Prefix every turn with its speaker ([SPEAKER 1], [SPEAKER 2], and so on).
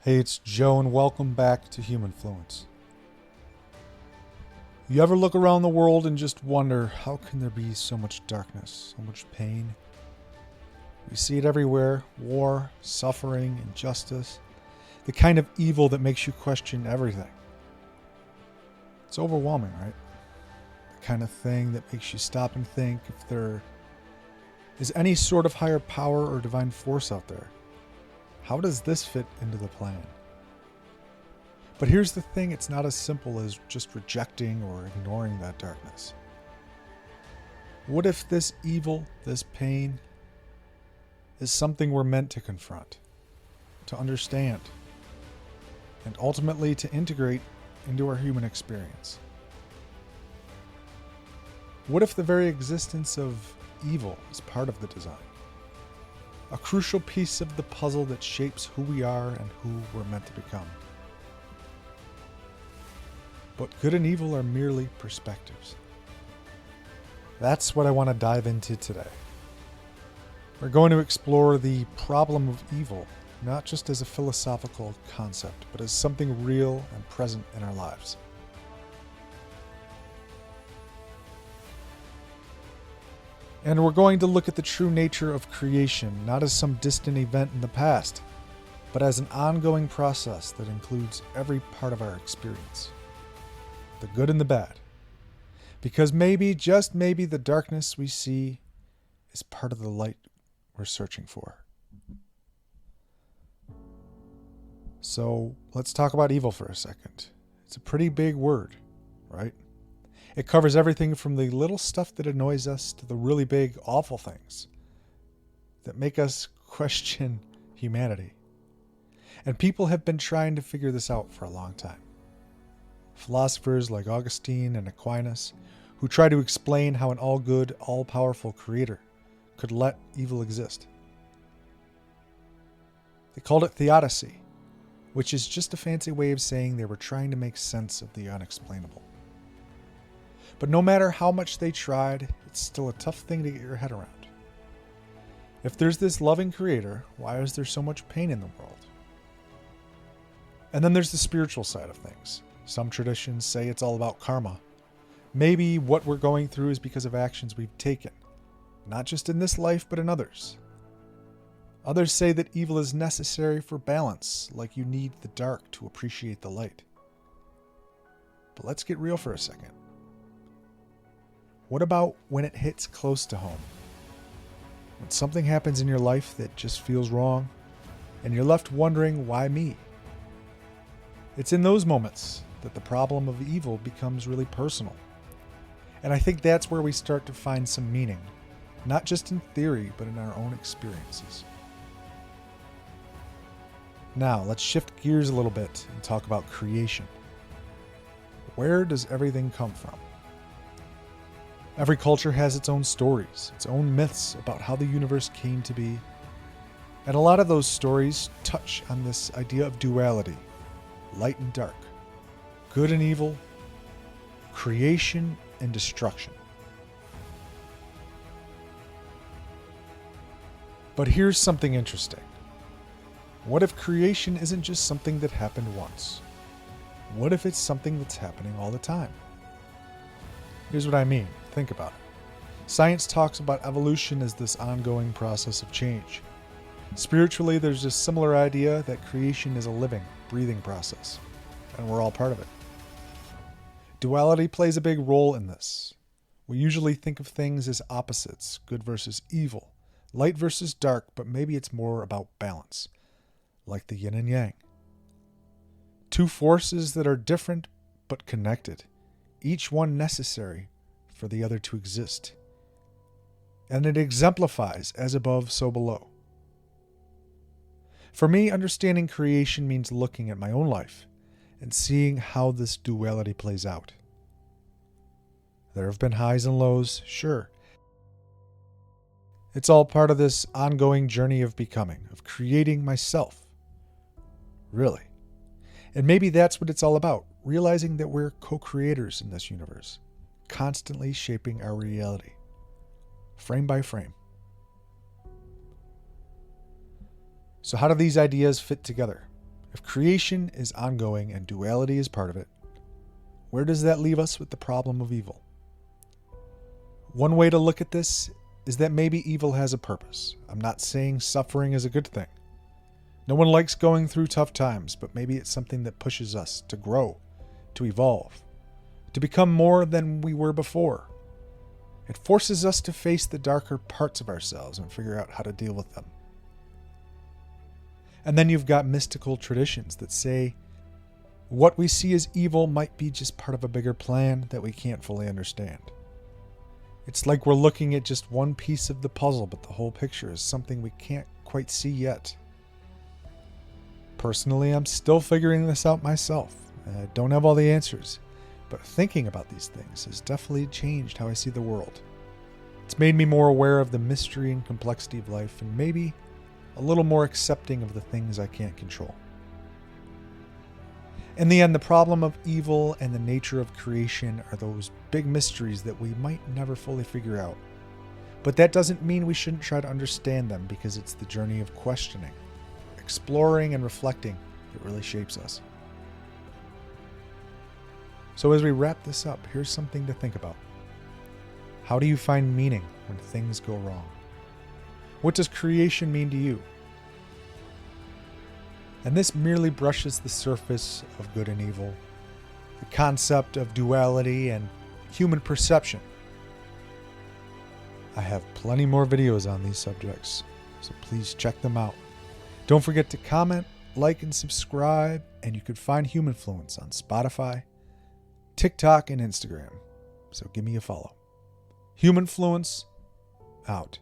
[SPEAKER 1] Hey, it's Joe, and welcome back to Humanfluence. You ever look around the world and just wonder, how can there be so much darkness, so much pain? We see it everywhere: war, suffering, injustice, the kind of evil that makes you question everything. It's overwhelming, right? The kind of thing that makes you stop and think if there is any sort of higher power or divine force out there. How does this fit into the plan? But here's the thing, it's not as simple as just rejecting or ignoring that darkness. What if this evil, this pain, is something we're meant to confront, to understand, and ultimately to integrate into our human experience? What if the very existence of evil is part of the design? A crucial piece of the puzzle that shapes who we are and who we're meant to become. But good and evil are merely perspectives. That's what I want to dive into today. We're going to explore the problem of evil, not just as a philosophical concept, but as something real and present in our lives. And we're going to look at the true nature of creation, not as some distant event in the past, but as an ongoing process that includes every part of our experience. The good and the bad. Because maybe, just maybe, the darkness we see is part of the light we're searching for. So let's talk about evil for a second. It's a pretty big word, right? It covers everything from the little stuff that annoys us to the really big, awful things that make us question humanity. And people have been trying to figure this out for a long time. Philosophers like Augustine and Aquinas, who try to explain how an all-good, all-powerful creator could let evil exist. They called it theodicy, which is just a fancy way of saying they were trying to make sense of the unexplainable. But no matter how much they tried, it's still a tough thing to get your head around. If there's this loving creator, why is there so much pain in the world? And then there's the spiritual side of things. Some traditions say it's all about karma. Maybe what we're going through is because of actions we've taken, not just in this life, but in others. Others say that evil is necessary for balance, like you need the dark to appreciate the light. But let's get real for a second. What about when it hits close to home? When something happens in your life that just feels wrong, and you're left wondering, why me? It's in those moments that the problem of evil becomes really personal. And I think that's where we start to find some meaning, not just in theory, but in our own experiences. Now, let's shift gears a little bit and talk about creation. Where does everything come from? Every culture has its own stories, its own myths about how the universe came to be. And a lot of those stories touch on this idea of duality, light and dark, good and evil, creation and destruction. But here's something interesting. What if creation isn't just something that happened once? What if it's something that's happening all the time? Here's what I mean. Think about it. Science talks about evolution as this ongoing process of change. Spiritually, there's a similar idea that creation is a living, breathing process, and we're all part of it. Duality plays a big role in this. We usually think of things as opposites, good versus evil, light versus dark, but maybe it's more about balance, like the yin and yang. Two forces that are different but connected, each one necessary for the other to exist. And it exemplifies as above, so below. For me, understanding creation means looking at my own life and seeing how this duality plays out. There have been highs and lows, sure. It's all part of this ongoing journey of becoming, of creating myself. Really. And maybe that's what it's all about, realizing that we're co-creators in this universe, constantly shaping our reality, frame by frame. So how do these ideas fit together? If creation is ongoing and duality is part of it, where does that leave us with the problem of evil? One way to look at this is that maybe evil has a purpose. I'm not saying suffering is a good thing. No one likes going through tough times, but maybe it's something that pushes us to grow, to evolve, to become more than we were before. It forces us to face the darker parts of ourselves and figure out how to deal with them. And then you've got mystical traditions that say what we see as evil might be just part of a bigger plan that we can't fully understand. It's like we're looking at just one piece of the puzzle, but the whole picture is something we can't quite see yet. Personally, I'm still figuring this out myself. I don't have all the answers, but thinking about these things has definitely changed how I see the world. It's made me more aware of the mystery and complexity of life, and maybe a little more accepting of the things I can't control. In the end, the problem of evil and the nature of creation are those big mysteries that we might never fully figure out. But that doesn't mean we shouldn't try to understand them, because it's the journey of questioning, exploring, and reflecting that really shapes us. So as we wrap this up, here's something to think about. How do you find meaning when things go wrong? What does creation mean to you? And this merely brushes the surface of good and evil, the concept of duality and human perception. I have plenty more videos on these subjects, so please check them out. Don't forget to comment, like, and subscribe, and you can find Humanfluence on Spotify, TikTok, and Instagram, so give me a follow. Humanfluence, out.